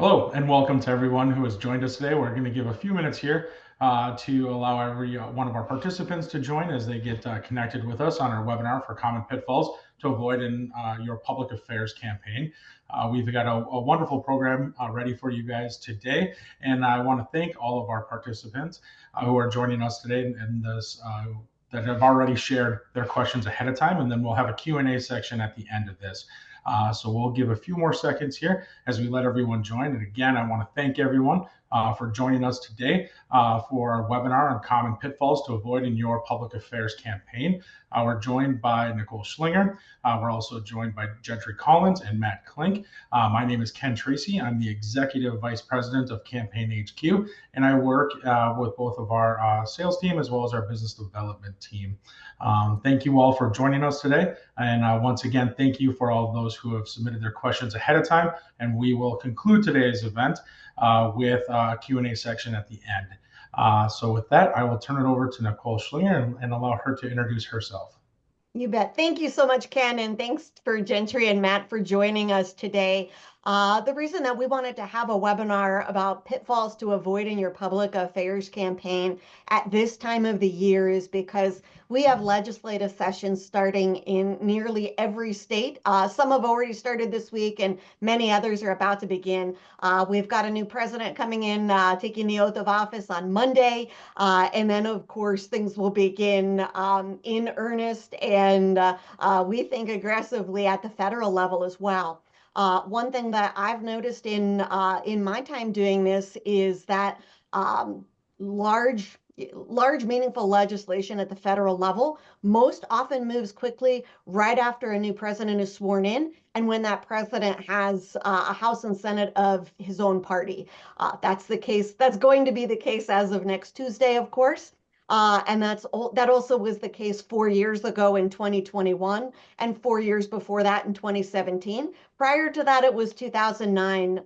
Hello and welcome to everyone who has joined us today. We're going to give a few minutes here to allow every one of our participants to join as they get connected with us on our webinar for common pitfalls to avoid in your public affairs campaign. We've got a wonderful program ready for you guys today, and I want to thank all of our participants who are joining us today in this that have already shared their questions ahead of time, and then we'll have a Q&A section at the end of this. So we'll give a few more seconds here as we let everyone join. And again, I want to thank everyone for joining us today for our webinar on common pitfalls to avoid in your public affairs campaign. We're joined by Nicole Schlinger. We're also joined by Gentry Collins and Matt Klink. My name is Ken Tracy. I'm the Executive Vice President of Campaign HQ, and I work with both of our sales team as well as our business development team. Thank you all for joining us today. And once again, thank you for all of those who have submitted their questions ahead of time. And we will conclude today's event with a Q&A section at the end. So with that, I will turn it over to Nicole Schlinger and allow her to introduce herself. You bet. Thank you so much, Ken, and thanks for Gentry and Matt for joining us today. The reason that we wanted to have a webinar about pitfalls to avoid in your public affairs campaign at this time of the year is because we have legislative sessions starting in nearly every state. Some have already started this week and many others are about to begin. We've got a new president coming in, taking the oath of office on Monday. And then, of course, things will begin in earnest and we think aggressively at the federal level as well. One thing that I've noticed in my time doing this is that large meaningful legislation at the federal level most often moves quickly right after a new president is sworn in and when that president has a House and Senate of his own party. That's the case. That's going to be the case as of next Tuesday, of course. And that also was the case 4 years ago in 2021 and 4 years before that in 2017. Prior to that, it was 2009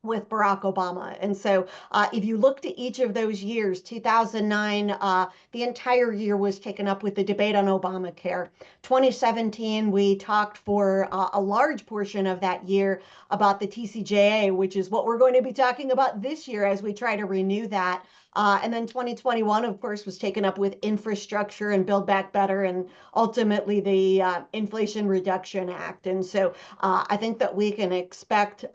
with Barack Obama. And so if you looked at each of those years, 2009, the entire year was taken up with the debate on Obamacare. 2017, we talked for a large portion of that year about the TCJA, which is what we're going to be talking about this year as we try to renew that. And then 2021, of course, was taken up with infrastructure and Build Back Better and ultimately the Inflation Reduction Act. And so I think that we can expect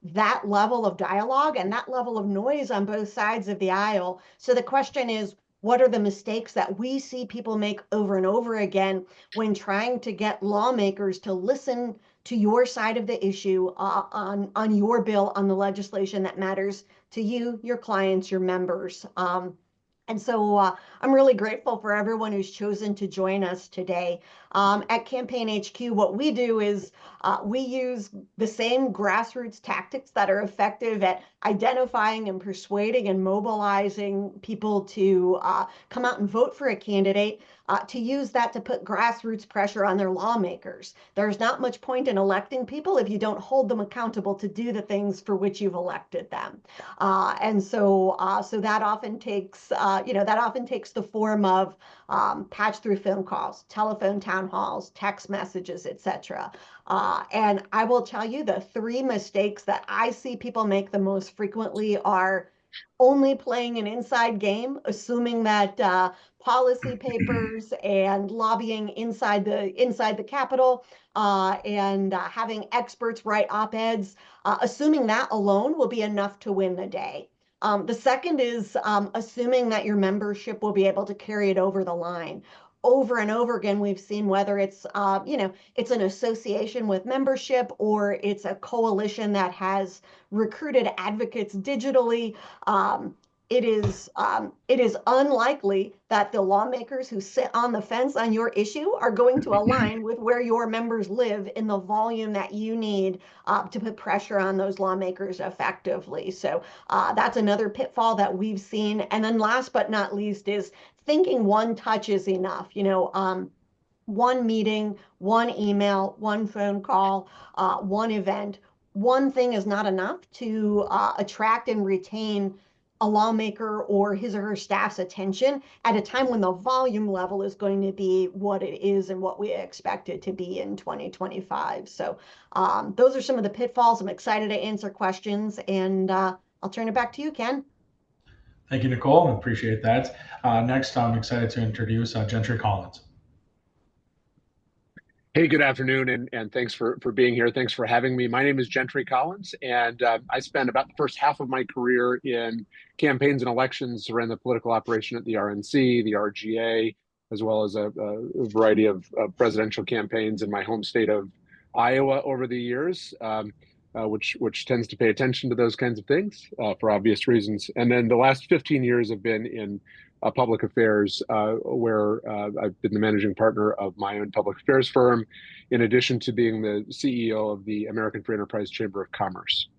that level of dialogue and that level of noise on both sides of the aisle. So the question is, what are the mistakes that we see people make over and over again when trying to get lawmakers to listen to your side of the issue on your bill, on the legislation that matters to you, your clients, your members? And so I'm really grateful for everyone who's chosen to join us today. At Campaign HQ, what we do is we use the same grassroots tactics that are effective at identifying and persuading and mobilizing people to come out and vote for a candidate, to use that to put grassroots pressure on their lawmakers. There's not much point in electing people if you don't hold them accountable to do the things for which you've elected them. And so that often takes, that often takes the form of patch through phone calls, telephone town halls, text messages, etc. And I will tell you the three mistakes that I see people make the most frequently are only playing an inside game, assuming that policy papers and lobbying inside the Capitol and having experts write op-eds, assuming that alone will be enough to win the day. The second is assuming that your membership will be able to carry it over the line. Over and over again, we've seen whether it's, it's an association with membership or it's a coalition that has recruited advocates digitally. It is unlikely that the lawmakers who sit on the fence on your issue are going to align with where your members live in the volume that you need to put pressure on those lawmakers effectively. So that's another pitfall that we've seen. And then last but not least is thinking one touch is enough. One meeting, one email, one phone call, one event. One thing is not enough to attract and retain a lawmaker or his or her staff's attention at a time when the volume level is going to be what it is and what we expect it to be in 2025. So those are some of the pitfalls. I'm excited to answer questions, and I'll turn it back to you, Ken. Thank you, Nicole. I appreciate that. Next, I'm excited to introduce Gentry Collins. Hey, good afternoon, and thanks for being here. Thanks for having me. My name is Gentry Collins, and I spent about the first half of my career in campaigns and elections around the political operation at the RNC, the RGA, as well as a variety of presidential campaigns in my home state of Iowa over the years, which tends to pay attention to those kinds of things for obvious reasons. And then the last 15 years have been in public affairs, where I've been the managing partner of my own public affairs firm, in addition to being the CEO of the American Free Enterprise Chamber of Commerce.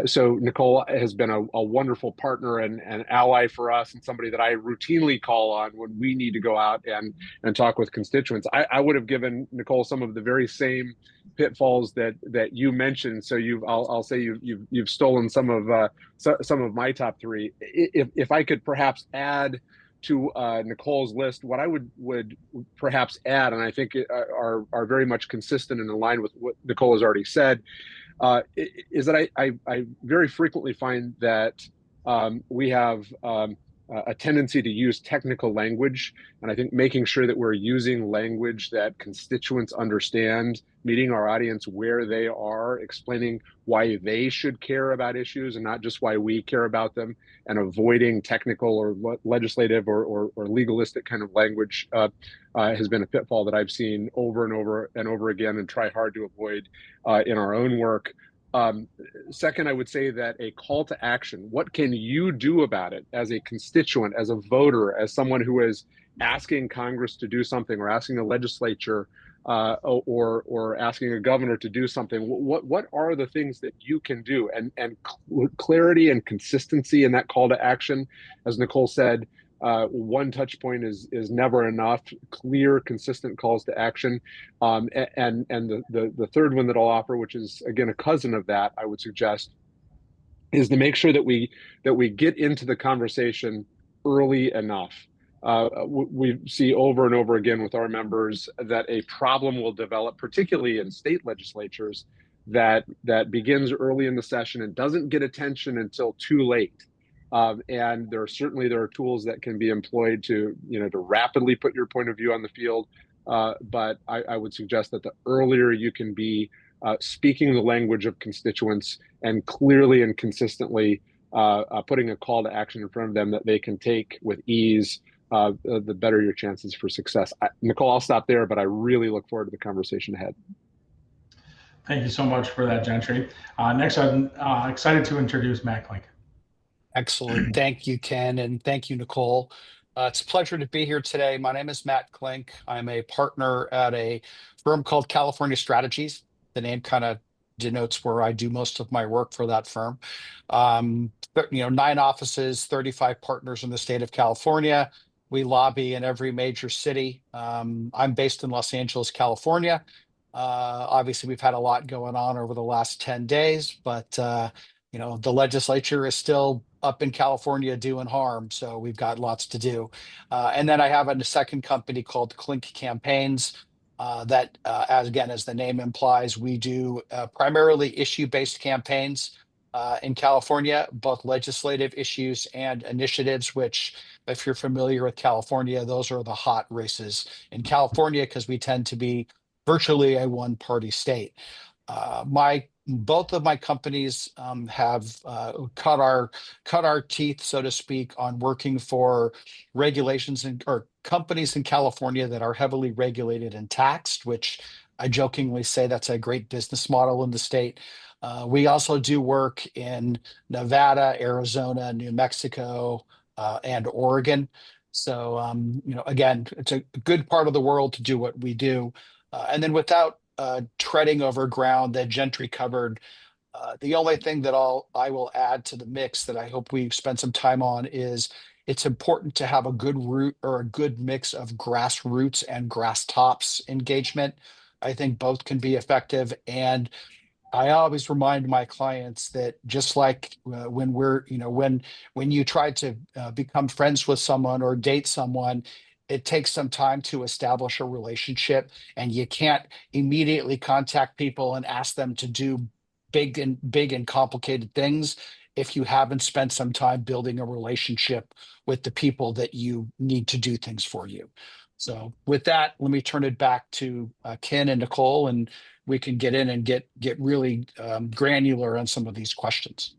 So Nicole has been a wonderful partner and ally for us, and somebody that I routinely call on when we need to go out and talk with constituents. I would have given Nicole some of the very same pitfalls that you mentioned. So I'll say you've stolen some of my top three. If I could perhaps add to Nicole's list, what I would perhaps add, and I think are very much consistent and aligned with what Nicole has already said, is that I very frequently find that we have a tendency to use technical language, and I think making sure that we're using language that constituents understand, meeting our audience where they are, explaining why they should care about issues and not just why we care about them, and avoiding technical or legislative or legalistic kind of language has been a pitfall that I've seen over and over and over again and try hard to avoid in our own work. Second, I would say that a call to action, what can you do about it as a constituent, as a voter, as someone who is asking Congress to do something or asking the legislature or asking a governor to do something? What are the things that you can do? And clarity and consistency in that call to action, as Nicole said, one touch point is never enough. Clear, consistent calls to action, and the third one that I'll offer, which is again a cousin of that, I would suggest, is to make sure that we get into the conversation early enough. We see over and over again with our members that a problem will develop, particularly in state legislatures, that begins early in the session and doesn't get attention until too late. And there are tools that can be employed to rapidly put your point of view on the field. But I would suggest that the earlier you can be speaking the language of constituents and clearly and consistently putting a call to action in front of them that they can take with ease, the better your chances for success. Nicole, I'll stop there, but I really look forward to the conversation ahead. Thank you so much for that, Gentry. Next, I'm excited to introduce Matt Klink. Excellent. Thank you, Ken, and thank you, Nicole. It's a pleasure to be here today. My name is Matt Klink. I'm a partner at a firm called California Strategies. The name kind of denotes where I do most of my work for that firm. 9 offices, 35 partners in the state of California. We lobby in every major city. I'm based in Los Angeles, California. Obviously, we've had a lot going on over the last 10 days, but the legislature is still up in California doing harm, so we've got lots to do. And then I have a second company called Klink Campaigns that, as the name implies, we do primarily issue-based campaigns in California, both legislative issues and initiatives, which, if you're familiar with California, those are the hot races in California because we tend to be virtually a one-party state. Both of my companies have cut our teeth, so to speak, on working for regulations or companies in California that are heavily regulated and taxed, which I jokingly say that's a great business model in the state. We also do work in Nevada, Arizona, New Mexico, and Oregon. So, again, it's a good part of the world to do what we do. And then without treading over ground that Gentry covered, the only thing that I will add to the mix that I hope we spend some time on is it's important to have a good root or a good mix of grassroots and grass tops engagement. I think both can be effective. And I always remind my clients that just like when we're, when you try to become friends with someone or date someone, it takes some time to establish a relationship, and you can't immediately contact people and ask them to do big and complicated things if you haven't spent some time building a relationship with the people that you need to do things for you. So with that, let me turn it back to Ken and Nicole, and we can get in and get really granular on some of these questions.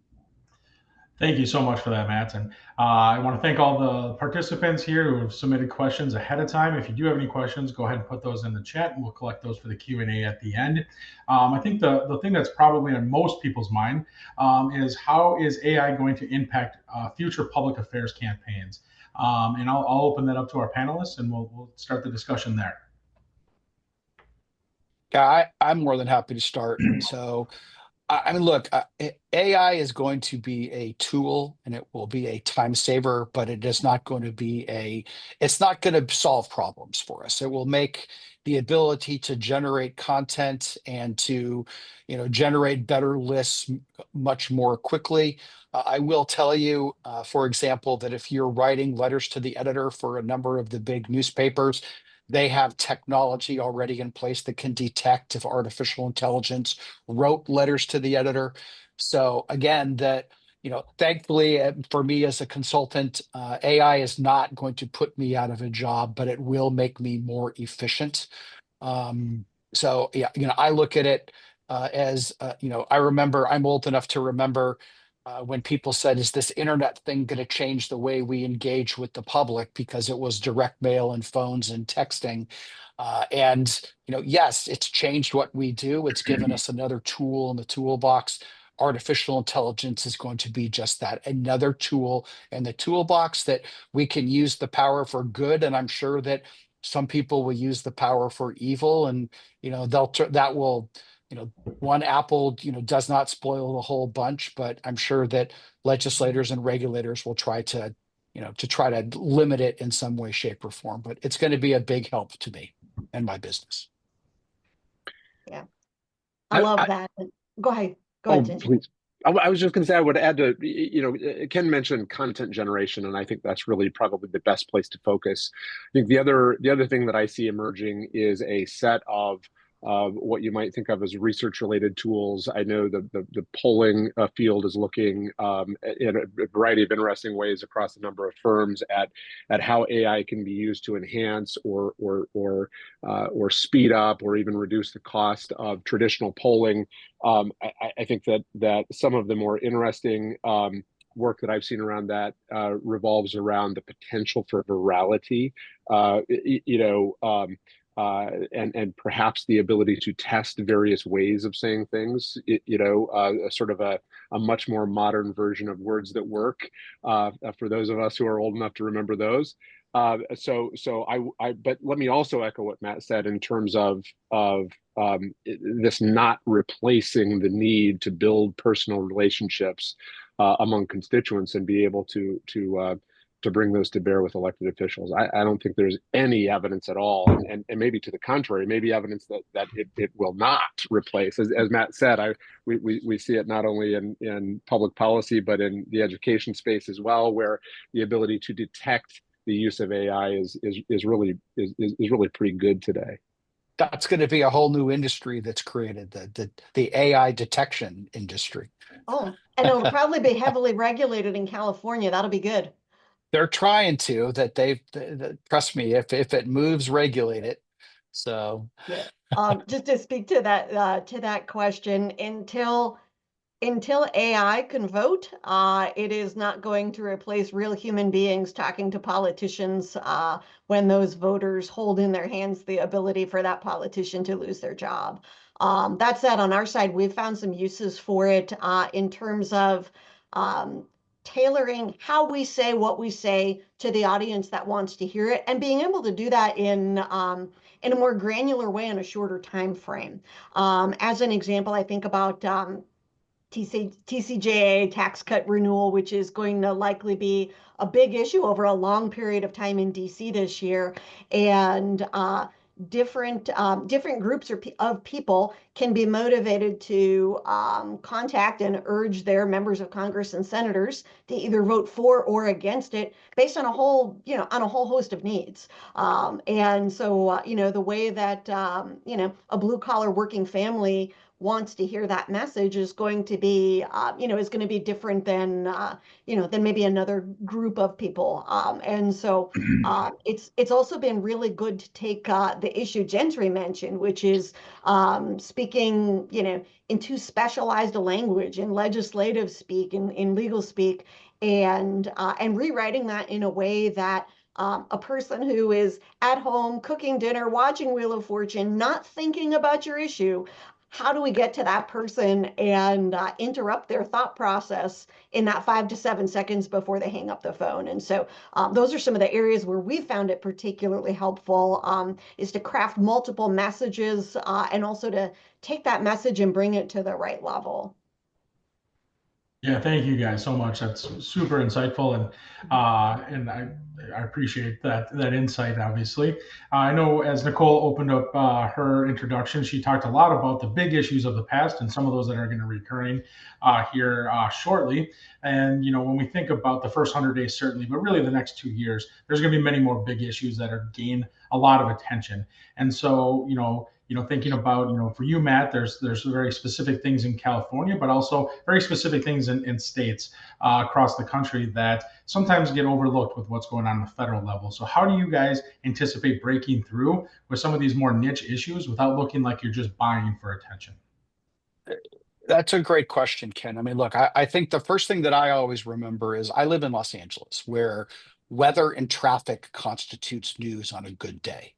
Thank you so much for that, Matt. And I want to thank all the participants here who have submitted questions ahead of time. If you do have any questions, go ahead and put those in the chat, and we'll collect those for the Q&A at the end. I think the thing that's probably on most people's mind is how is AI going to impact future public affairs campaigns? And I'll open that up to our panelists, and we'll start the discussion there. Yeah, I'm more than happy to start. So I mean, look, AI is going to be a tool, and it will be a time saver, but it is not going to it's not going to solve problems for us. It will make the ability to generate content and to, generate better lists much more quickly. I will tell you, for example, that if you're writing letters to the editor for a number of the big newspapers, they have technology already in place that can detect if artificial intelligence wrote letters to the editor. So again, thankfully for me as a consultant, AI is not going to put me out of a job, but it will make me more efficient. So yeah, I look at it as I remember, I'm old enough to remember when people said, is this internet thing going to change the way we engage with the public? Because it was direct mail and phones and texting. And yes, it's changed what we do. It's given us another tool in the toolbox. Artificial intelligence is going to be just that, another tool in the toolbox that we can use the power for good. And I'm sure that some people will use the power for evil, and that will, one apple, does not spoil the whole bunch, but I'm sure that legislators and regulators will try to limit it in some way, shape, or form. But it's going to be a big help to me and my business. Yeah, I love that. Go ahead. Go ahead, Jen. Please. I was just going to say, I would add to, Ken mentioned content generation, and I think that's really probably the best place to focus. I think the other thing that I see emerging is a set of what you might think of as research-related tools. I know the polling field is looking in a variety of interesting ways across a number of firms at how AI can be used to enhance or speed up or even reduce the cost of traditional polling. I think that some of the more interesting work that I've seen around that revolves around the potential for virality, and perhaps the ability to test various ways of saying things, sort of a much more modern version of words that work, for those of us who are old enough to remember those. But let me also echo what Matt said in terms of this not replacing the need to build personal relationships among constituents and be able to bring those to bear with elected officials. I don't think there's any evidence at all, and maybe to the contrary, maybe evidence that it will not replace. As Matt said, we see it not only in public policy, but in the education space as well, where the ability to detect the use of AI is really pretty good today. That's going to be a whole new industry that's created, the AI detection industry. Oh, and it'll probably be heavily regulated in California. That'll be good. They're trying to, trust me, if it moves, regulate it. So yeah. Just to speak to that question, until AI can vote, it is not going to replace real human beings talking to politicians when those voters hold in their hands the ability for that politician to lose their job. That said, on our side, we've found some uses for it in terms of tailoring how we say what we say to the audience that wants to hear it, and being able to do that in a more granular way in a shorter time frame. As an example, I think about TCJA tax cut renewal, which is going to likely be a big issue over a long period of time in DC this year. And different groups of people can be motivated to contact and urge their members of Congress and senators to either vote for or against it based on a whole, on a whole host of needs. And so, the way that, a blue collar working family wants to hear that message is going to be, is going to be different than maybe another group of people. And so it's also been really good to take the issue Gentry mentioned, which is speaking, in too specialized a language, in legislative speak, in legal speak, and rewriting that in a way that a person who is at home cooking dinner, watching Wheel of Fortune, not thinking about your issue, how do we get to that person and interrupt their thought process in that 5 to 7 seconds before they hang up the phone? And so those are some of the areas where we found it particularly helpful, is to craft multiple messages and also to take that message and bring it to the right level. Yeah, thank you guys so much. That's super insightful, and I appreciate that insight. Obviously, I know as Nicole opened up her introduction, she talked a lot about the big issues of the past and some of those that are going to be recurring here shortly. And when we think about the first 100 days, certainly, but really the next 2 years, there's going to be many more big issues that are gain a lot of attention. And so, thinking about, for you, Matt, there's very specific things in California, but also very specific things in states across the country that sometimes get overlooked with what's going on the federal level. So how do you guys anticipate breaking through with some of these more niche issues without looking like you're just buying for attention? That's a great question, Ken. I mean, look, I think the first thing that I always remember is I live in Los Angeles, where weather and traffic constitutes news on a good day.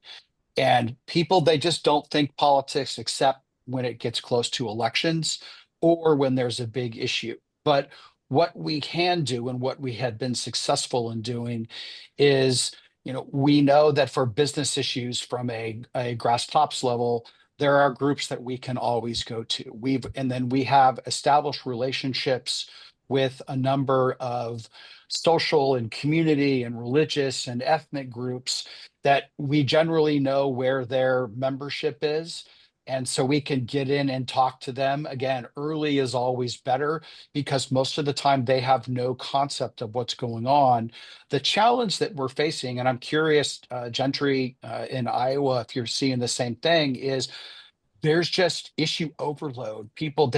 And people, they just don't think politics except when it gets close to elections or when there's a big issue. But what we can do and what we have been successful in doing is, we know that for business issues from a grass tops level, there are groups that we can always go to. And then we have established relationships with a number of social and community and religious and ethnic groups that we generally know where their membership is. And so we can get in and talk to them. Again, early is always better because most of the time they have no concept of what's going on. The challenge that we're facing, and I'm curious, Gentry in Iowa, if you're seeing the same thing, is there's just issue overload. People,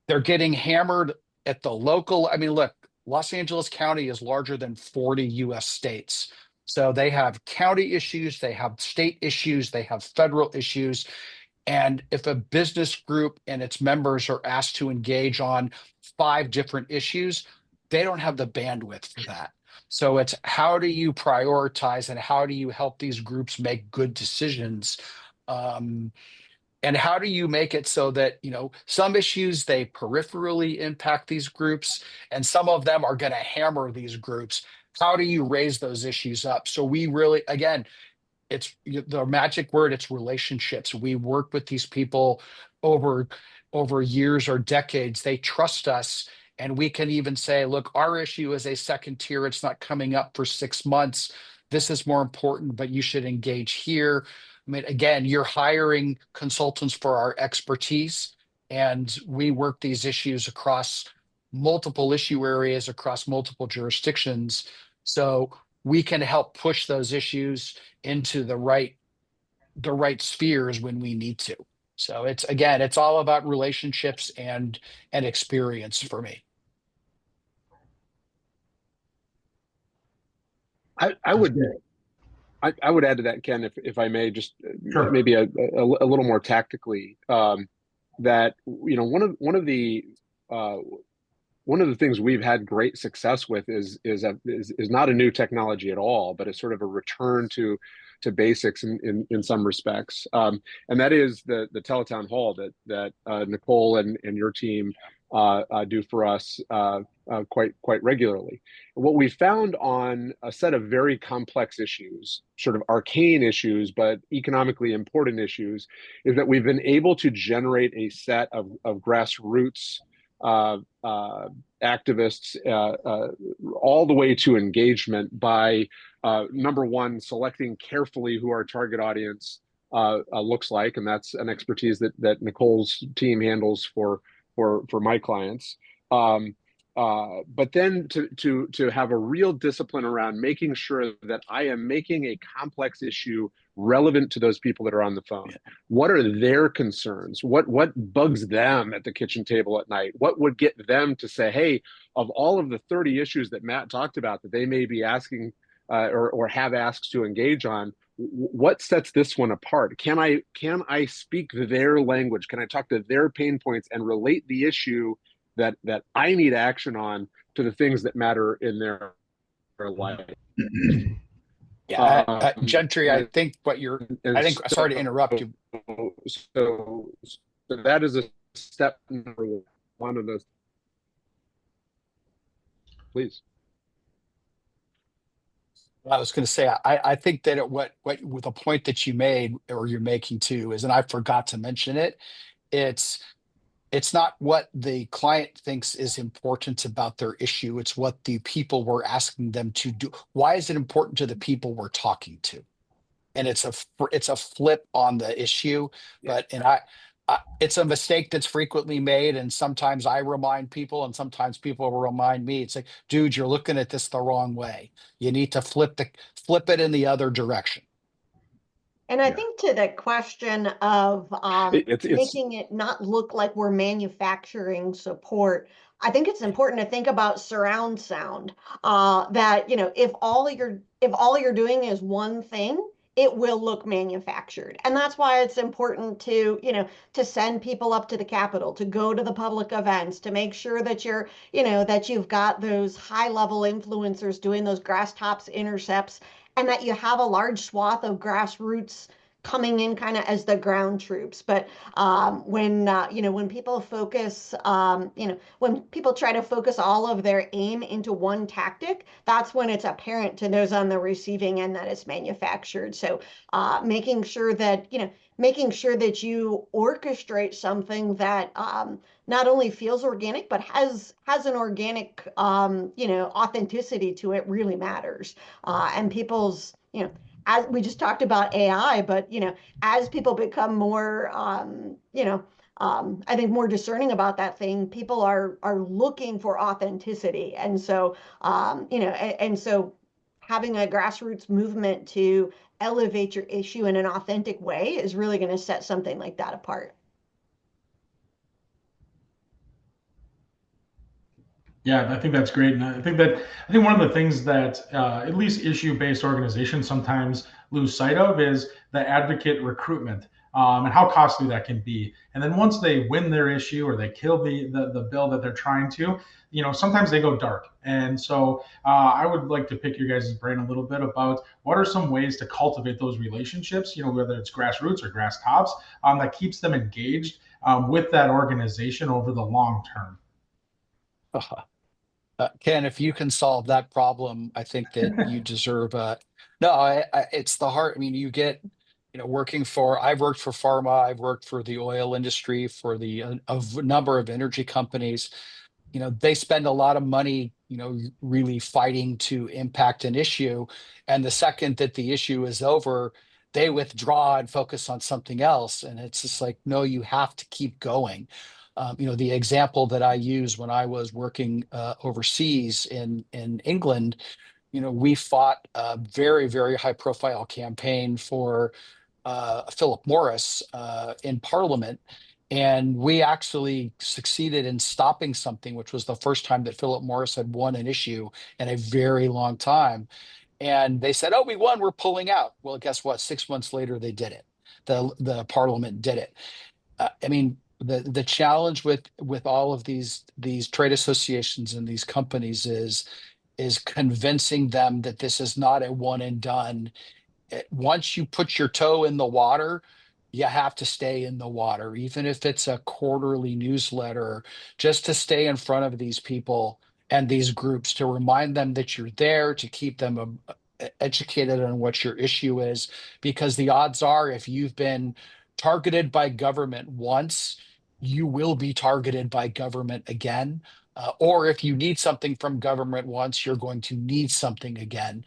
they're getting hammered at the local. I mean, look, Los Angeles County is larger than 40 US states. So they have county issues, they have state issues, they have federal issues. And if a business group and its members are asked to engage on 5 different issues, they don't have the bandwidth for that. So it's how do you prioritize and how do you help these groups make good decisions? And how do you make it so that, some issues they peripherally impact these groups and some of them are going to hammer these groups? How do you raise those issues up? So we really, again, it's the magic word, it's relationships. We work with these people over years or decades. They trust us. And we can even say, look, our issue is a second tier. It's not coming up for 6 months. This is more important, but you should engage here. I mean, again, you're hiring consultants for our expertise, and we work these issues across multiple issue areas, across multiple jurisdictions. So we can help push those issues into the right spheres when we need to. So it's all about relationships and experience for me. I would add to that, Ken, if I may, just Sure. maybe a little more tactically, that one of the things we've had great success with is not a new technology at all, but it's sort of a return to basics in some respects, and that is the teletown hall that Nicole and your team do for us quite regularly. And what we found on a set of very complex issues, sort of arcane issues, but economically important issues, is that we've been able to generate a set of grassroots activists all the way to engagement by number one, selecting carefully who our target audience looks like, and that's an expertise that Nicole's team handles for my clients. But then to have a real discipline around making sure that I am making a complex issue relevant to those people that are on the phone. What are their concerns? What bugs them at the kitchen table at night? What would get them to say, hey, of all of the 30 issues that Matt talked about that they may be asking or have asks to engage on, what sets this one apart? Can I speak their language? Can I talk to their pain points and relate the issue that I need action on to the things that matter in their life? Yeah, Gentry, I think sorry to interrupt you. So that is a step number one of those. Please. I was going to say, I think that what the point that you made or you're making too is, and I forgot to mention it, it's not what the client thinks is important about their issue. It's what the people we're asking them to do. Why is it important to the people we're talking to? And it's a flip on the issue. But it's a mistake that's frequently made, and sometimes I remind people, and sometimes people will remind me. It's like, dude, you're looking at this the wrong way. You need to flip it in the other direction. And I think to the question of making it not look like we're manufacturing support, I think it's important to think about surround sound. That if all you're doing is one thing, it will look manufactured. And that's why it's important to to send people up to the Capitol, to go to the public events, to make sure that that you've got those high level influencers doing those grass tops intercepts, and that you have a large swath of grassroots coming in kind of as the ground troops. But when people focus, when people try to focus all of their aim into one tactic, that's when it's apparent to those on the receiving end that it's manufactured. So making sure that you orchestrate something that not only feels organic but has an organic authenticity to it really matters. And people's as we just talked about AI, but as people become more I think more discerning about that thing, people are looking for authenticity. And so and so having a grassroots movement to elevate your issue in an authentic way is really going to set something like that apart. Yeah, I think that's great. And I think one of the things that at least issue-based organizations sometimes lose sight of is the advocate recruitment, and how costly that can be. And then once they win their issue or they kill the bill that they're trying to, sometimes they go dark. And so I would like to pick your guys' brain a little bit about what are some ways to cultivate those relationships, whether it's grassroots or grass tops, that keeps them engaged with that organization over the long term. Ken, if you can solve that problem, I think that you deserve it's the heart. I mean, you get, I've worked for pharma, I've worked for the oil industry, for a number of energy companies. They spend a lot of money, really fighting to impact an issue. And the second that the issue is over, they withdraw and focus on something else. And it's just like, no, you have to keep going. The example that I use when I was working overseas in England, we fought a very, very high profile campaign for Philip Morris in Parliament. And we actually succeeded in stopping something, which was the first time that Philip Morris had won an issue in a very long time. And they said, "Oh, we won, we're pulling out." Well, guess what? 6 months later, they did it. The Parliament did it. I mean, the challenge with all of these trade associations and these companies is convincing them that this is not a one and done. Once you put your toe in the water, you have to stay in the water, even if it's a quarterly newsletter, just to stay in front of these people and these groups, to remind them that you're there, to keep them educated on what your issue is. Because the odds are, if you've been targeted by government once, you will be targeted by government again. Or if you need something from government once, you're going to need something again.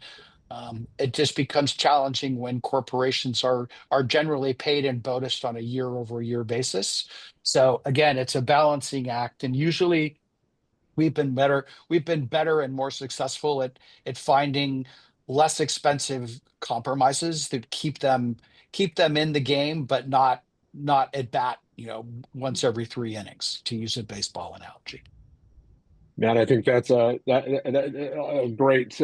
It just becomes challenging when corporations are generally paid and bonused on a year-over-year basis. So again, it's a balancing act, and usually we've been better and more successful at finding less expensive compromises that keep them in the game, but not at bat, once every 3 innings, to use a baseball analogy. Man, I think that's a great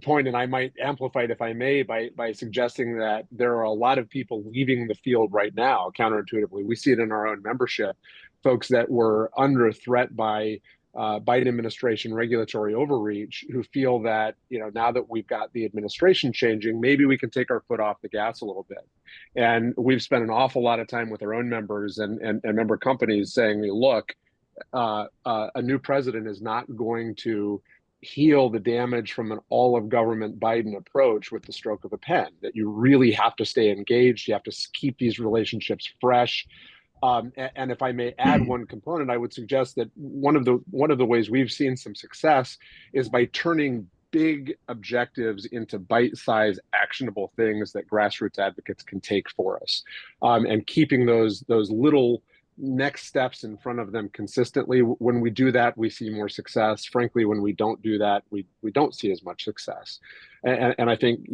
point, and I might amplify it if I may by suggesting that there are a lot of people leaving the field right now. Counterintuitively, we see it in our own membership, folks that were under threat by Biden administration regulatory overreach, who feel that now that we've got the administration changing, maybe we can take our foot off the gas a little bit. And we've spent an awful lot of time with our own members and member companies saying, look, a new president is not going to heal the damage from an all of government Biden approach with the stroke of a pen, that you really have to stay engaged. You have to keep these relationships fresh. And if I may add one component, I would suggest that one of the ways we've seen some success is by turning big objectives into bite-sized actionable things that grassroots advocates can take for us, and keeping those little next steps in front of them consistently. When we do that, we see more success. Frankly, when we don't do that, we don't see as much success. And I think,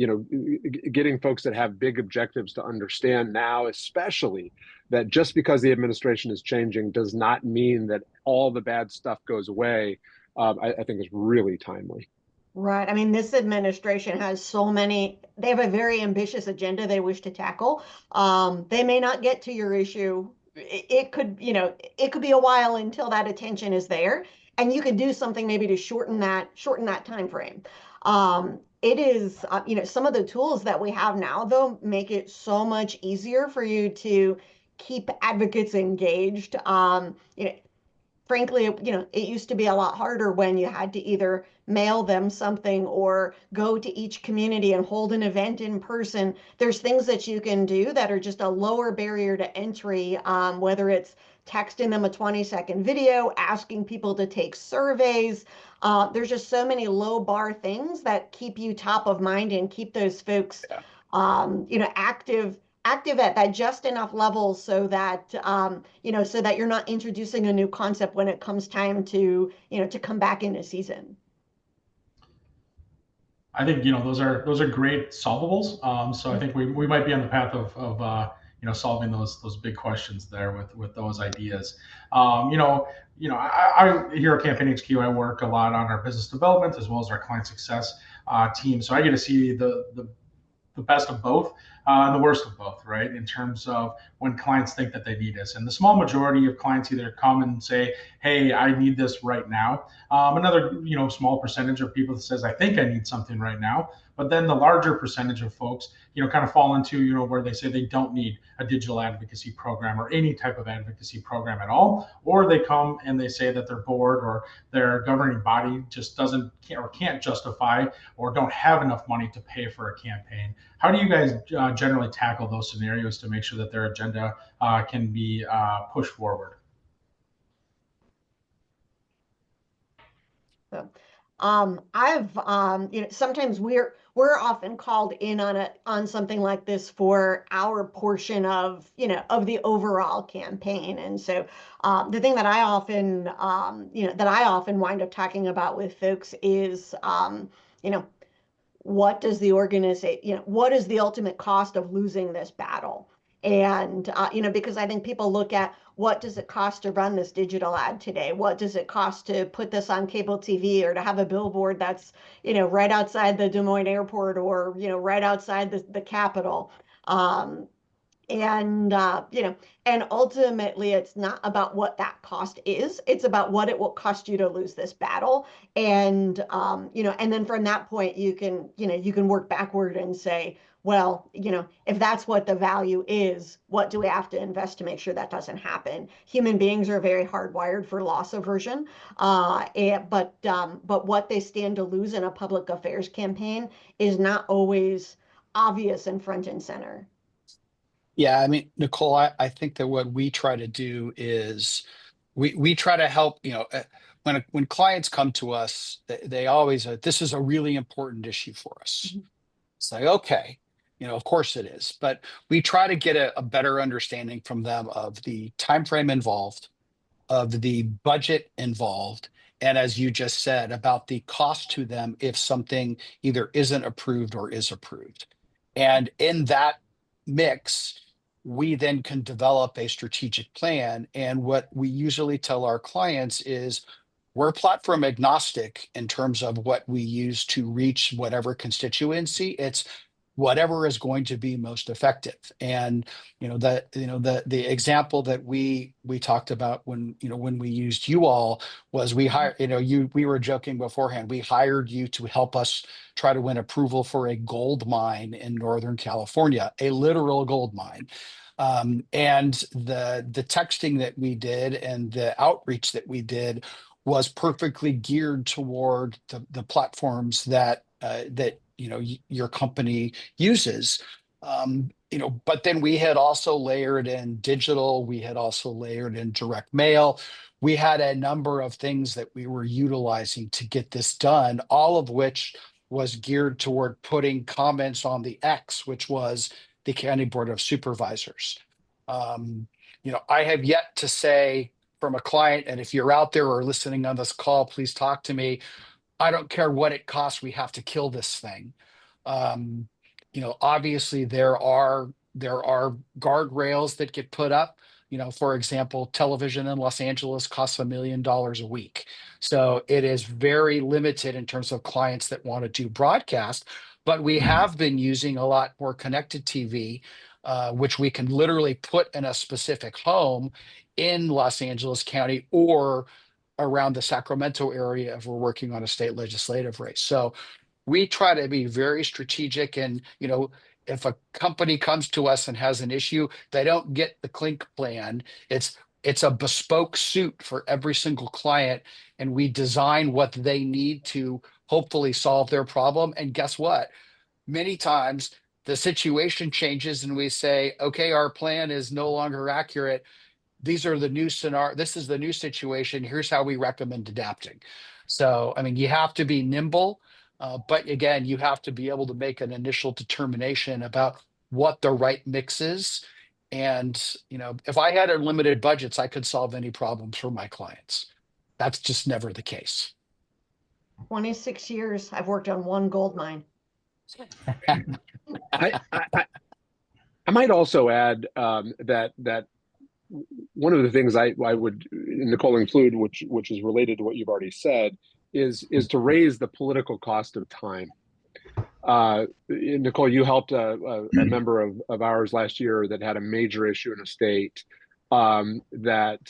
getting folks that have big objectives to understand now, especially, that just because the administration is changing does not mean that all the bad stuff goes away, I think is really timely. Right. I mean, this administration has they have a very ambitious agenda they wish to tackle. They may not get to your issue. It could be a while until that attention is there, and you could do something maybe to shorten that time frame. It is, some of the tools that we have now, though, make it so much easier for you to keep advocates engaged. Frankly, it used to be a lot harder when you had to either mail them something or go to each community and hold an event in person. There's things that you can do that are just a lower barrier to entry, whether it's texting them a 20-second video, asking people to take surveys. There's just so many low bar things that keep you top of mind and keep those folks, active at that just enough level so that so that you're not introducing a new concept when it comes time to come back into season. I think those are great solvables. So I think we might be on the path of solving those big questions there with those ideas. I here at Campaign HQ, I work a lot on our business development as well as our client success team. So I get to see the best of both and the worst of both, right? In terms of when clients think that they need us. And the small majority of clients either come and say, hey, I need this right now. Another, small percentage of people that says, I think I need something right now. But then the larger percentage of folks, kind of fall into, where they say they don't need a digital advocacy program or any type of advocacy program at all. Or they come and they say that they're bored or their governing body just can't justify or don't have enough money to pay for a campaign. How do you guys generally tackle those scenarios to make sure that their agenda can be pushed forward? So, sometimes we're often called in on something like this for our portion of the overall campaign. And so the thing that I often wind up talking about with folks is what does the organization, what is the ultimate cost of losing this battle? And, because I think people look at what does it cost to run this digital ad today? What does it cost to put this on cable TV or to have a billboard that's, right outside the Des Moines airport or, right outside the Capitol? And ultimately it's not about what that cost is, it's about what it will cost you to lose this battle. And and then from that point you can work backward and say, well, if that's what the value is, what do we have to invest to make sure that doesn't happen? Human beings are very hardwired for loss aversion, but what they stand to lose in a public affairs campaign is not always obvious and front and center. Yeah, I mean, Nicole, I think that what we try to do is we try to help, when clients come to us, they always this is a really important issue for us. It's like, okay, of course it is, but we try to get a better understanding from them of the time frame involved, of the budget involved, and as you just said, about the cost to them if something either isn't approved or is approved. And in that mix, we then can develop a strategic plan. And what we usually tell our clients is we're platform agnostic in terms of what we use to reach whatever constituency. It's whatever is going to be most effective. And the example that we talked about when we used you all was we hired we were joking beforehand, we hired you to help us try to win approval for a gold mine in Northern California, a literal gold mine. And the texting that we did and the outreach that we did was perfectly geared toward the platforms that your company uses. But then we had also layered in digital, we had also layered in direct mail. We had a number of things that we were utilizing to get this done, all of which was geared toward putting comments on the X, which was the County Board of Supervisors. I have yet to say from a client, and if you're out there or listening on this call, please talk to me. I don't care what it costs, we have to kill this thing. Obviously there are guardrails that get put up. For example, television in Los Angeles costs $1 million a week. So it is very limited in terms of clients that want to do broadcast, but we have been using a lot more connected TV, which we can literally put in a specific home in Los Angeles County or around the Sacramento area if we're working on a state legislative race. So we try to be very strategic, and if a company comes to us and has an issue, they don't get the Clink plan. It's a bespoke suit for every single client, and we design what they need to hopefully solve their problem. And guess what? Many times the situation changes and we say, okay, our plan is no longer accurate. These are the new scenario. This is the new situation. Here's how we recommend adapting. So, you have to be nimble, but again, you have to be able to make an initial determination about what the right mix is. And, if I had unlimited budgets, I could solve any problems for my clients. That's just never the case. 26 years, I've worked on one gold mine. I might also add that one of the things I would, Nicole, include, which is related to what you've already said, is to raise the political cost of time. Nicole, you helped a member of ours last year that had a major issue in a state that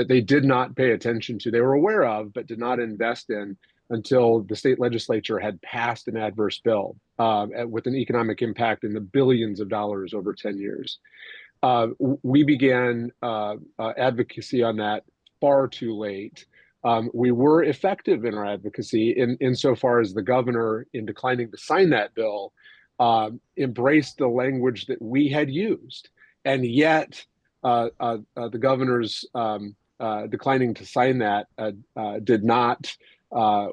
they did not pay attention to. They were aware of, but did not invest in until the state legislature had passed an adverse bill with an economic impact in the billions of dollars over 10 years. We began advocacy on that far too late. We were effective in our advocacy insofar as the governor, in declining to sign that bill, embraced the language that we had used. And yet the governor's declining to sign that did not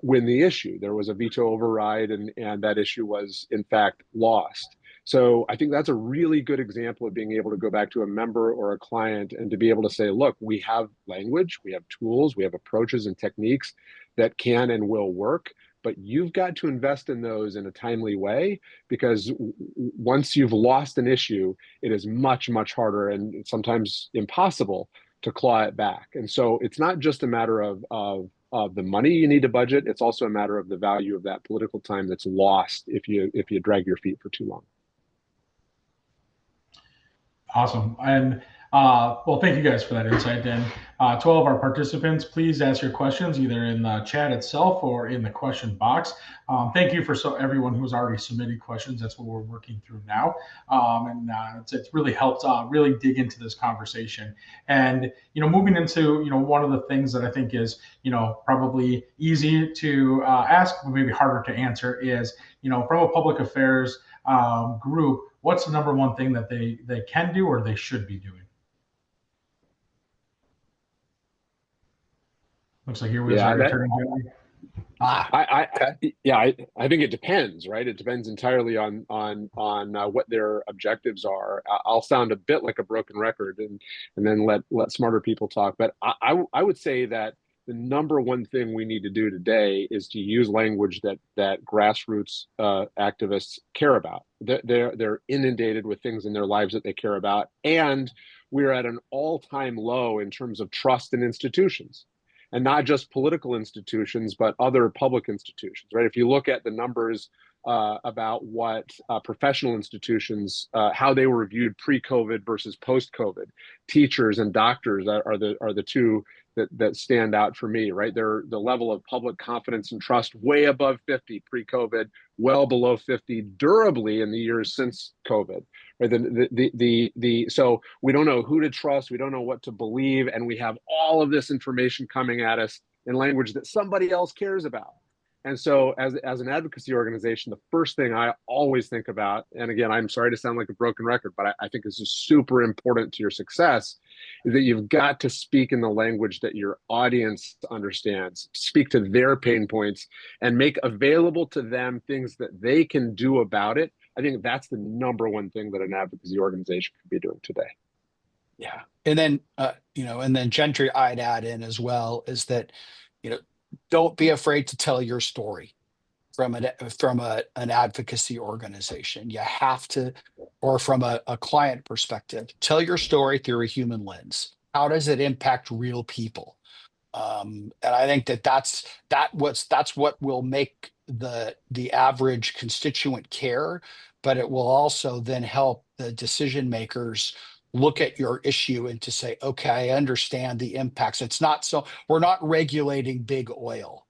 win the issue. There was a veto override, and that issue was, in fact, lost. So I think that's a really good example of being able to go back to a member or a client and to be able to say, look, we have language, we have tools, we have approaches and techniques that can and will work, but you've got to invest in those in a timely way, because once you've lost an issue, it is much, much harder and sometimes impossible to claw it back. And so it's not just a matter of the money you need to budget, it's also a matter of the value of that political time that's lost if you drag your feet for too long. Awesome. And well, thank you guys for that insight. And to all of our participants, please ask your questions either in the chat itself or in the question box. Thank you for everyone who's already submitted questions. That's what we're working through now. And it's really helped really dig into this conversation. And, moving into, one of the things that I think is, probably easy to ask, but maybe harder to answer is, from a public affairs group, what's the number one thing that they can do or they should be doing? Looks like your wheels are already turning, Gentry. I think it depends, right? It depends entirely on what their objectives are. I'll sound a bit like a broken record, and then let smarter people talk. But I would say that the number one thing we need to do today is to use language that grassroots activists care about. They're inundated with things in their lives that they care about, and we're at an all-time low in terms of trust in institutions. And not just political institutions, but other public institutions, right? If you look at the numbers about what professional institutions, how they were viewed pre-COVID versus post-COVID, teachers and doctors are the two that stand out for me, right? They're the level of public confidence and trust way above 50 pre-COVID, well below 50 durably in the years since COVID. Right? So we don't know who to trust, we don't know what to believe, and we have all of this information coming at us in language that somebody else cares about. And so as an advocacy organization, the first thing I always think about, and again, I'm sorry to sound like a broken record, but I think this is super important to your success, is that you've got to speak in the language that your audience understands, speak to their pain points, and make available to them things that they can do about it. I think that's the number one thing that an advocacy organization could be doing today. Yeah. And then, and then Gentry, I'd add in as well, is that, don't be afraid to tell your story from an advocacy organization. You have to, or from a client perspective, tell your story through a human lens. How does it impact real people? And I think that's what will make the average constituent care, but it will also then help the decision makers look at your issue and to say, okay, I understand the impacts. It's not so, we're not regulating big oil.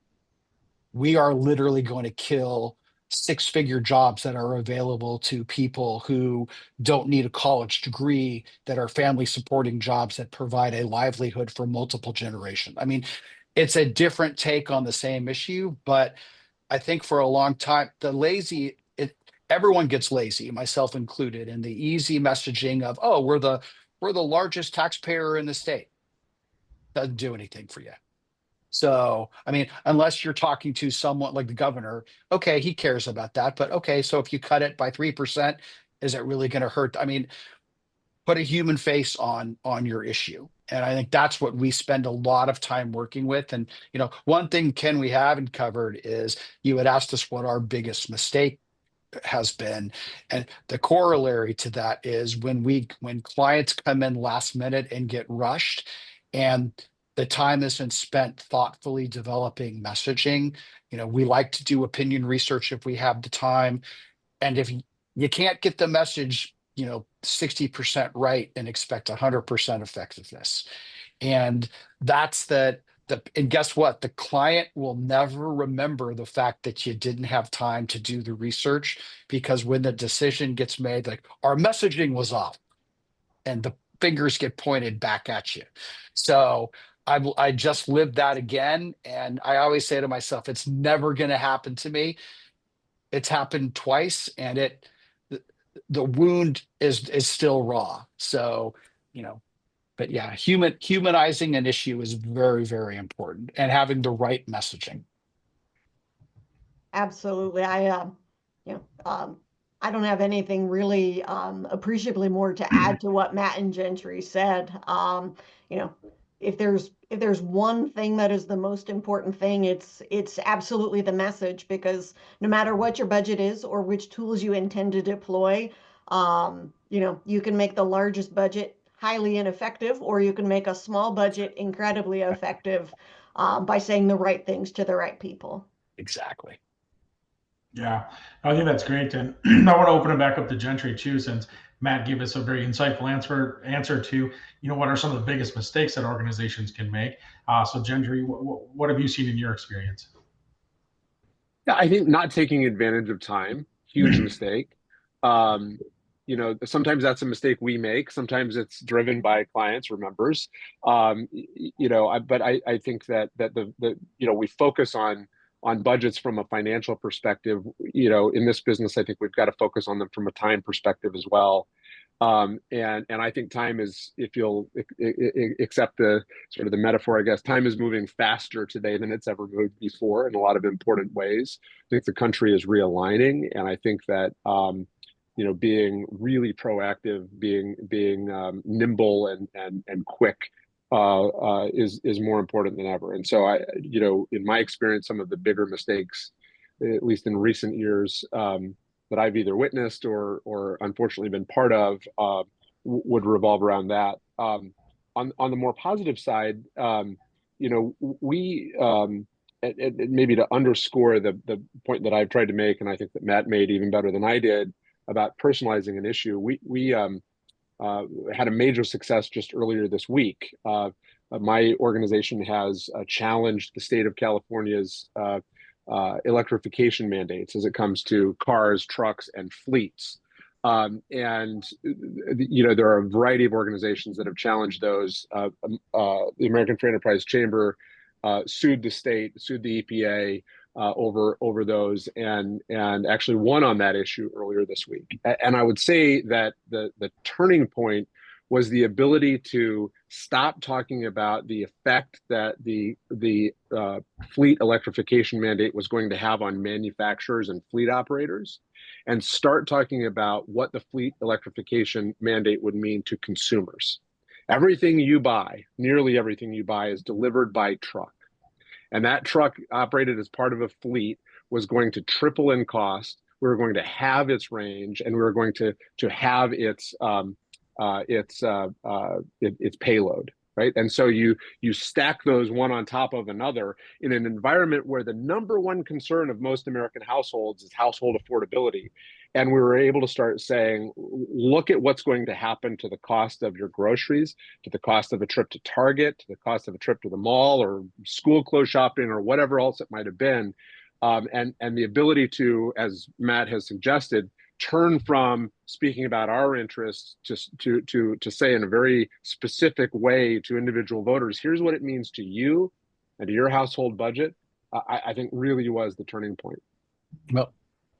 We are literally going to kill six-figure jobs that are available to people who don't need a college degree, that are family supporting jobs that provide a livelihood for multiple generations. I mean, it's a different take on the same issue, but I think for a long time, everyone gets lazy, myself included, in the easy messaging of, oh, we're the largest taxpayer in the state. Doesn't do anything for you. So, I mean, unless you're talking to someone like the governor, okay, he cares about that. But okay, so if you cut it by 3%, is it really going to hurt? I mean, put a human face on your issue. And I think that's what we spend a lot of time working with. And, one thing, Ken, we haven't covered is, you had asked us what our biggest mistake has been. And the corollary to that is when clients come in last minute and get rushed, and the time isn't spent thoughtfully developing messaging. We like to do opinion research if we have the time. And if you can't get the message, 60% right and expect 100% effectiveness. And that's and guess what? The client will never remember the fact that you didn't have time to do the research, because when the decision gets made, like, our messaging was off, and the fingers get pointed back at you. So I just lived that again. And I always say to myself, it's never going to happen to me. It's happened twice, and the wound is still raw. So, but yeah, humanizing an issue is very, very important, and having the right messaging. Absolutely. I don't have anything really appreciably more to add to what Matt and Gentry said. If there's one thing that is the most important thing, it's absolutely the message, because no matter what your budget is or which tools you intend to deploy, you can make the largest budget highly ineffective, or you can make a small budget incredibly effective by saying the right things to the right people. Exactly. Yeah, I think that's great. And I want to open it back up to Gentry too, since Matt gave us a very insightful answer to, what are some of the biggest mistakes that organizations can make. So Gentry, what have you seen in your experience? Yeah, I think not taking advantage of time, huge mistake. Sometimes that's a mistake we make. Sometimes it's driven by clients or members. But I think that we focus on budgets from a financial perspective. In this business, I think we've got to focus on them from a time perspective as well. And I think time is, if you'll accept the sort of the metaphor, I guess, time is moving faster today than it's ever moved before in a lot of important ways. I think the country is realigning, and I think that being really proactive, being nimble and quick is more important than ever. And so in my experience, some of the bigger mistakes, at least in recent years, that I've either witnessed or unfortunately been part of, would revolve around that. On the more positive side, we maybe to underscore the point that I've tried to make, and I think that Matt made even better than I did about personalizing an issue. We had a major success just earlier this week. My organization has challenged the state of California's electrification mandates as it comes to cars, trucks, and fleets. And there are a variety of organizations that have challenged those. The American Free Enterprise Chamber sued the state, sued the EPA over those, and actually won on that issue earlier this week. And I would say that the turning point was the ability to stop talking about the effect that the fleet electrification mandate was going to have on manufacturers and fleet operators, and start talking about what the fleet electrification mandate would mean to consumers. Everything you buy, nearly everything you buy, is delivered by truck. And that truck, operated as part of a fleet, was going to triple in cost. We were going to have its range, and we were going to have its payload, right? And so you stack those one on top of another in an environment where the number one concern of most American households is household affordability. And we were able to start saying, look at what's going to happen to the cost of your groceries, to the cost of a trip to Target, to the cost of a trip to the mall or school clothes shopping or whatever else it might have been. And the ability to, as Matt has suggested, turn from speaking about our interests to say in a very specific way to individual voters, here's what it means to you and to your household budget, I think really was the turning point. Well,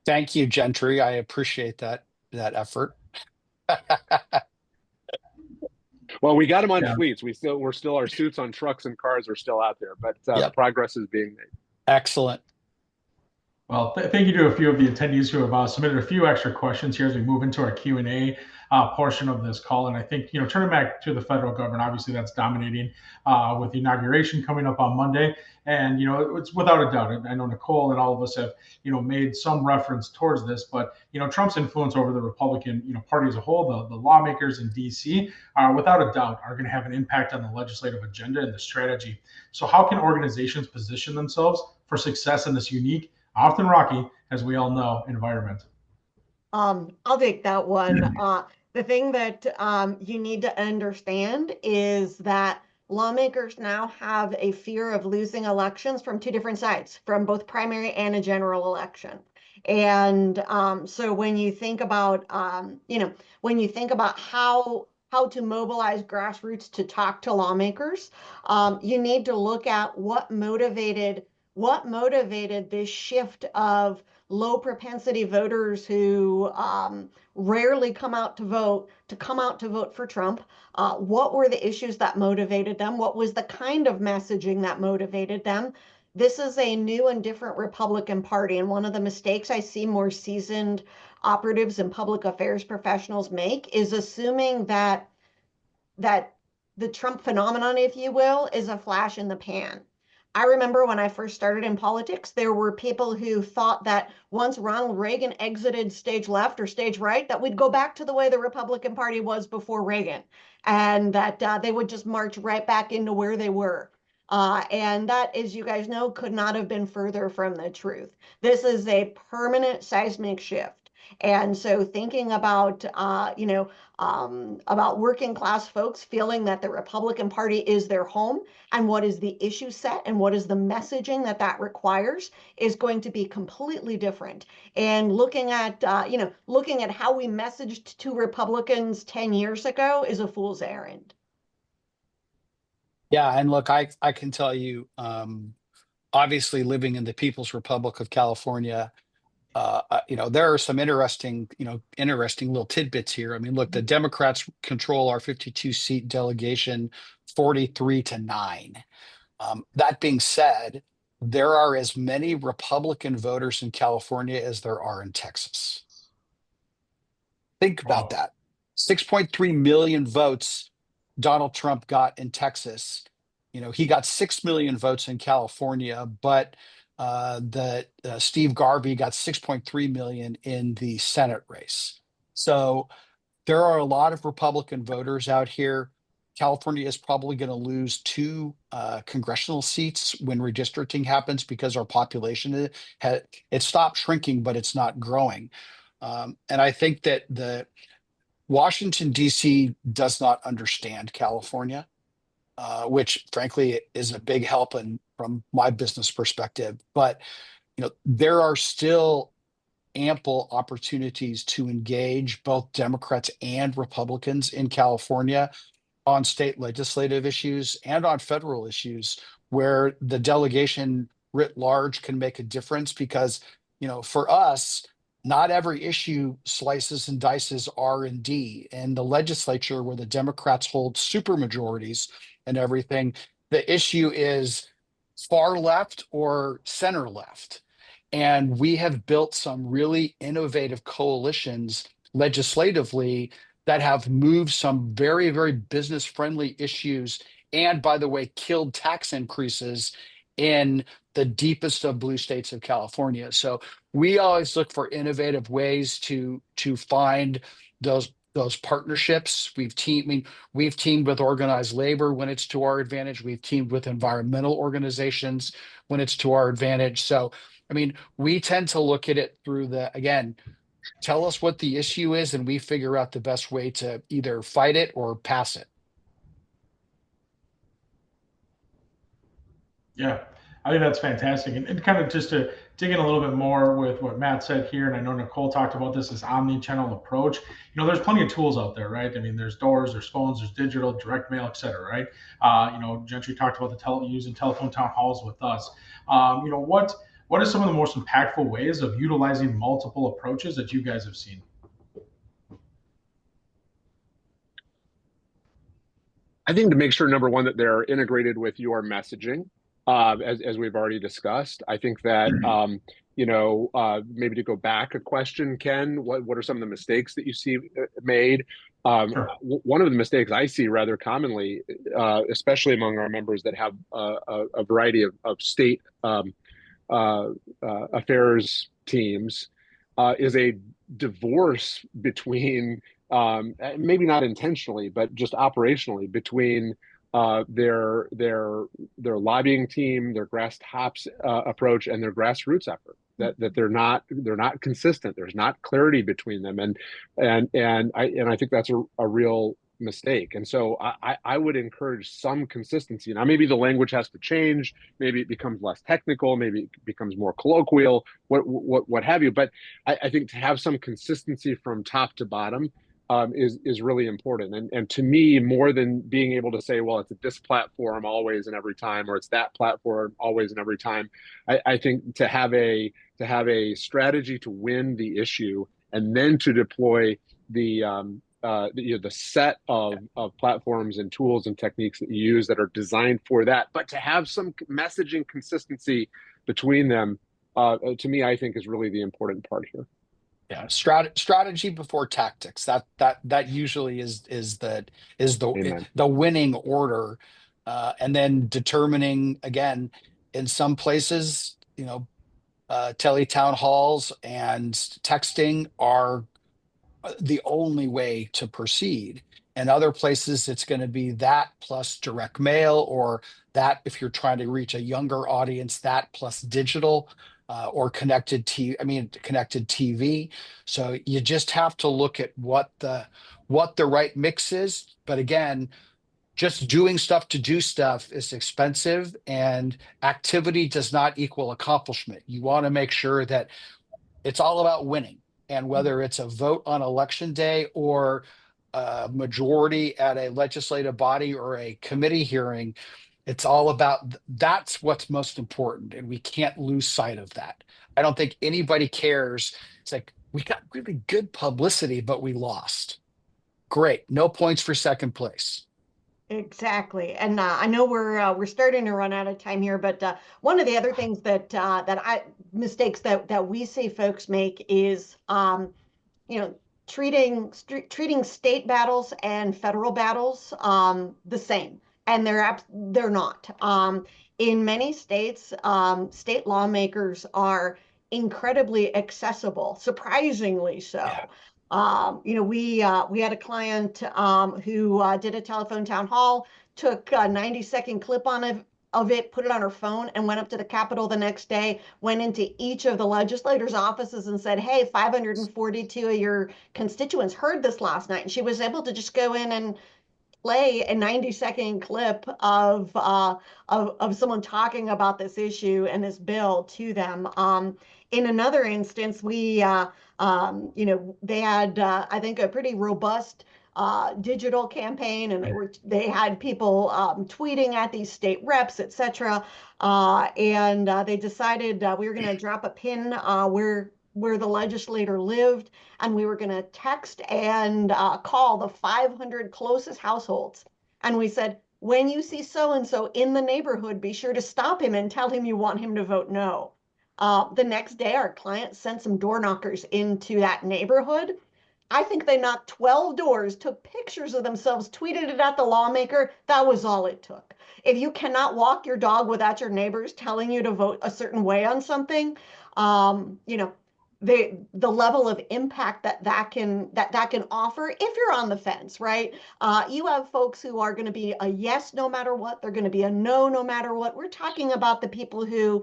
thank you, Gentry. I appreciate that effort. Well, we got them on fleets. We're still our suits on trucks and cars are still out there, but progress is being made. Excellent. Well, thank you to a few of the attendees who have submitted a few extra questions here as we move into our Q&A portion of this call. And I think, turning back to the federal government, obviously that's dominating with the inauguration coming up on Monday. And, it's without a doubt, I know Nicole and all of us have, made some reference towards this, but, Trump's influence over the Republican, Party as a whole, the lawmakers in DC, without a doubt, are going to have an impact on the legislative agenda and the strategy. So how can organizations position themselves for success in this unique, often rocky, as we all know, environment? I'll take that one. The thing that you need to understand is that lawmakers now have a fear of losing elections from two different sides, from both primary and a general election. And so when you think about, when you think about how to mobilize grassroots to talk to lawmakers, you need to look at what motivated this shift of low propensity voters who rarely come out to vote for Trump. What were the issues that motivated them? What was the kind of messaging that motivated them? This is a new and different Republican Party, and one of the mistakes I see more seasoned operatives and public affairs professionals make is assuming that the Trump phenomenon, if you will, is a flash in the pan. I remember when I first started in politics, there were people who thought that once Ronald Reagan exited stage left or stage right, that we'd go back to the way the Republican Party was before Reagan, and that they would just march right back into where they were. And that, as you guys know, could not have been further from the truth. This is a permanent seismic shift. And so thinking about, about working class folks feeling that the Republican Party is their home, and what is the issue set and what is the messaging that requires is going to be completely different. And looking at how we messaged to Republicans 10 years ago is a fool's errand. Yeah, and look, I can tell you, obviously living in the People's Republic of California, there are some interesting little tidbits here. I mean, look, the Democrats control our 52-seat delegation 43-9. That being said, there are as many Republican voters in California as there are in Texas. Think about that. 6.3 million votes Donald Trump got in Texas. He got 6 million votes in California, but Steve Garvey got 6.3 million in the Senate race. So there are a lot of Republican voters out here. California is probably going to lose 2 congressional seats when redistricting happens because our population it stopped shrinking, but it's not growing. And I think that the Washington, D.C. does not understand California, which frankly is a big help from my business perspective. But there are still ample opportunities to engage both Democrats and Republicans in California on state legislative issues and on federal issues where the delegation writ large can make a difference because, for us, not every issue slices and dices R&D. And the legislature where the Democrats hold super majorities and everything, the issue is far left or center left. And we have built some really innovative coalitions legislatively that have moved some very, very business-friendly issues and, by the way, killed tax increases in the deepest of blue states of California. So we always look for innovative ways to find those partnerships. We've teamed with organized labor when it's to our advantage. We've teamed with environmental organizations when it's to our advantage. So, I mean, we tend to look at it through tell us what the issue is, and we figure out the best way to either fight it or pass it. Yeah, I think that's fantastic. And kind of just to dig in a little bit more with what Matt said here, and I know Nicole talked about this omni-channel approach. There's plenty of tools out there, right? I mean, there's doors, there's phones, there's digital, direct mail, et cetera, right? Gentry talked about using telephone town halls with us. What are some of the most impactful ways of utilizing multiple approaches that you guys have seen? I think to make sure, number one, that they're integrated with your messaging, as we've already discussed. I think that, maybe to go back a question, Ken, what are some of the mistakes that you see made? Sure. One of the mistakes I see rather commonly, especially among our members that have a variety of state affairs teams, is a divorce between, maybe not intentionally, but just operationally, between their lobbying team, their grass tops approach, and their grassroots effort. That they're not consistent. There's not clarity between them, and I think that's a real mistake. And so I would encourage some consistency. Now, maybe the language has to change. Maybe it becomes less technical. Maybe it becomes more colloquial. What have you? But I think to have some consistency from top to bottom is really important. And to me, more than being able to say, well, it's this platform always and every time, or it's that platform always and every time, I think to have a strategy to win the issue and then to deploy the set of platforms and tools and techniques that you use that are designed for that, but to have some messaging consistency between them, to me, I think is really the important part here. Yeah, strategy before tactics. That usually is the winning order, and then determining, again, in some places, tele town halls and texting are the only way to proceed. And other places, it's going to be that plus direct mail, or that if you're trying to reach a younger audience, that plus digital, or connected TV. So you just have to look at what the right mix is. But again, just doing stuff to do stuff is expensive, and activity does not equal accomplishment. You want to make sure that it's all about winning. And whether it's a vote on election day or a majority at a legislative body or a committee hearing, It's all about that's what's most important, and we can't lose sight of that. I don't think anybody cares. It's like we got really good publicity, but we lost. Great, no points for second place. Exactly. And I know we're starting to run out of time here, but one of the other things that mistakes that we see folks make is you know, treating state battles and federal battles the same, and they're not. In many states, state lawmakers are incredibly accessible, surprisingly Yeah. so. We had a client who did a telephone town hall, took a 90-second clip of it, put it on her phone, and went up to the Capitol the next day, went into each of the legislators' offices and said, hey, 542 of your constituents heard this last night. And she was able to just go in and play a 90-second clip of someone talking about this issue and this bill to them. In another instance, they had, I think, a pretty robust digital campaign, and they had people tweeting at these state reps, etc. And they decided we were going to drop a pin where the legislator lived, and we were going to text and call the 500 closest households. And we said, when you see so and so in the neighborhood, be sure to stop him and tell him you want him to vote no. The next day, our client sent some door knockers into that neighborhood. I think they knocked 12 doors, took pictures of themselves, tweeted it at the lawmaker. That was all it took. If you cannot walk your dog without your neighbors telling you to vote a certain way on something, you know, the level of impact that can offer if you're on the fence, right? You have folks who are going to be a yes no matter what. They're going to be a no no matter what. We're talking about the people who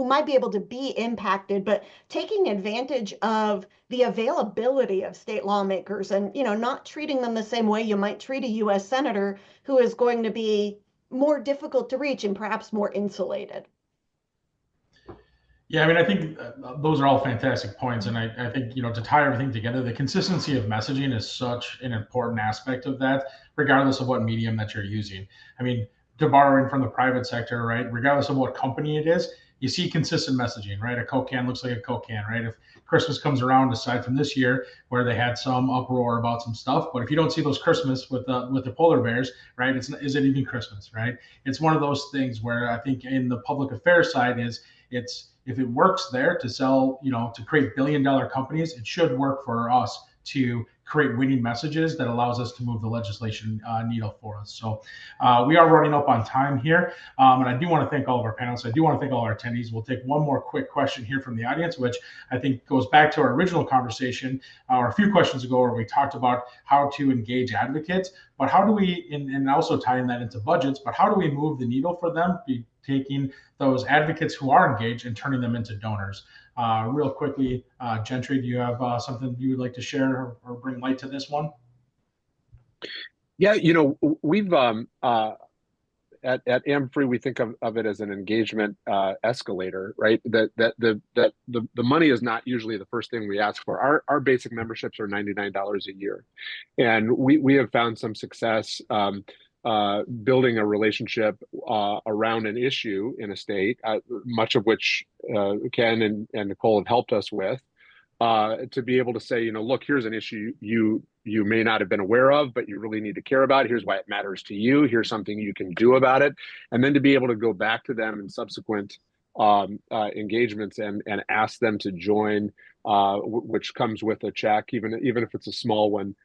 might be able to be impacted, but taking advantage of the availability of state lawmakers and not treating them the same way you might treat a U.S. senator who is going to be more difficult to reach and perhaps more insulated. Yeah, I mean, I think those are all fantastic points, and I think to tie everything together, the consistency of messaging is such an important aspect of that, regardless of what medium that you're using. I mean, to borrow in from the private sector, right? Regardless of what company it is, you see consistent messaging, right? A Coke can looks like a Coke can, right? If Christmas comes around, aside from this year where they had some uproar about some stuff, but if you don't see those Christmas with the polar bears, right? Is it even Christmas, right? It's one of those things where I think in the public affairs side it's if it works there to sell, to create billion-dollar companies, it should work for us to create winning messages that allows us to move the legislation needle for us. So we are running up on time here. And I do want to thank all of our panelists. I do want to thank all our attendees. We'll take one more quick question here from the audience, which I think goes back to our original conversation or a few questions ago where we talked about how to engage advocates, but how do we, and also tying that into budgets, but how do we move the needle for them, taking those advocates who are engaged and turning them into donors? Real quickly, Gentry, do you have something you would like to share or bring light to this one? Yeah, we've at AmFree, we think of it as an engagement escalator, right? That the money is not usually the first thing we ask for. Our basic memberships are $99 a year, and we have found some success building a relationship around an issue in a state, much of which Ken and Nicole have helped us with, to be able to say, look, here's an issue you may not have been aware of, but you really need to care about. Here's why it matters to you. Here's something you can do about it. And then to be able to go back to them in subsequent engagements and ask them to join, which comes with a check, even if it's a small one,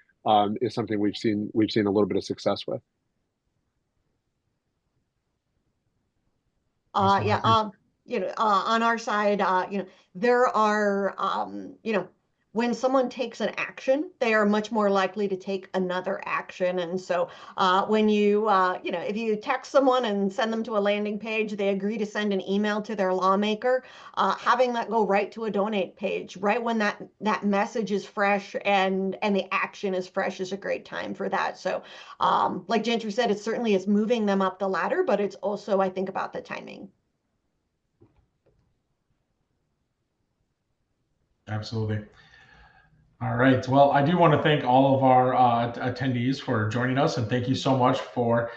is something we've seen a little bit of success with. On our side, there are, when someone takes an action, they are much more likely to take another action. And so when if you text someone and send them to a landing page, they agree to send an email to their lawmaker, having that go right to a donate page, right when that message is fresh and the action is fresh is a great time for that. So like Gentry said, it certainly is moving them up the ladder, but it's also, I think, about the timing. Absolutely. All right. Well, I do want to thank all of our attendees for joining us, and thank you so much for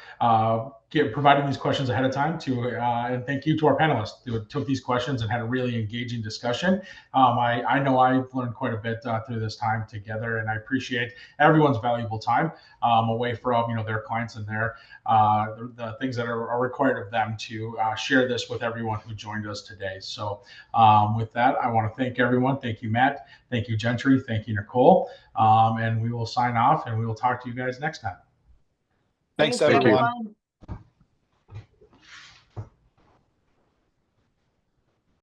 providing these questions ahead of time and thank you to our panelists who took these questions and had a really engaging discussion. I know I've learned quite a bit through this time together, and I appreciate everyone's valuable time away from their clients and the things that are required of them to share this with everyone who joined us today. So with that, I want to thank everyone. Thank you, Matt. Thank you, Gentry. Thank you, Nicole. And we will sign off, and we will talk to you guys next time. Thanks, Thanks, everyone. everyone.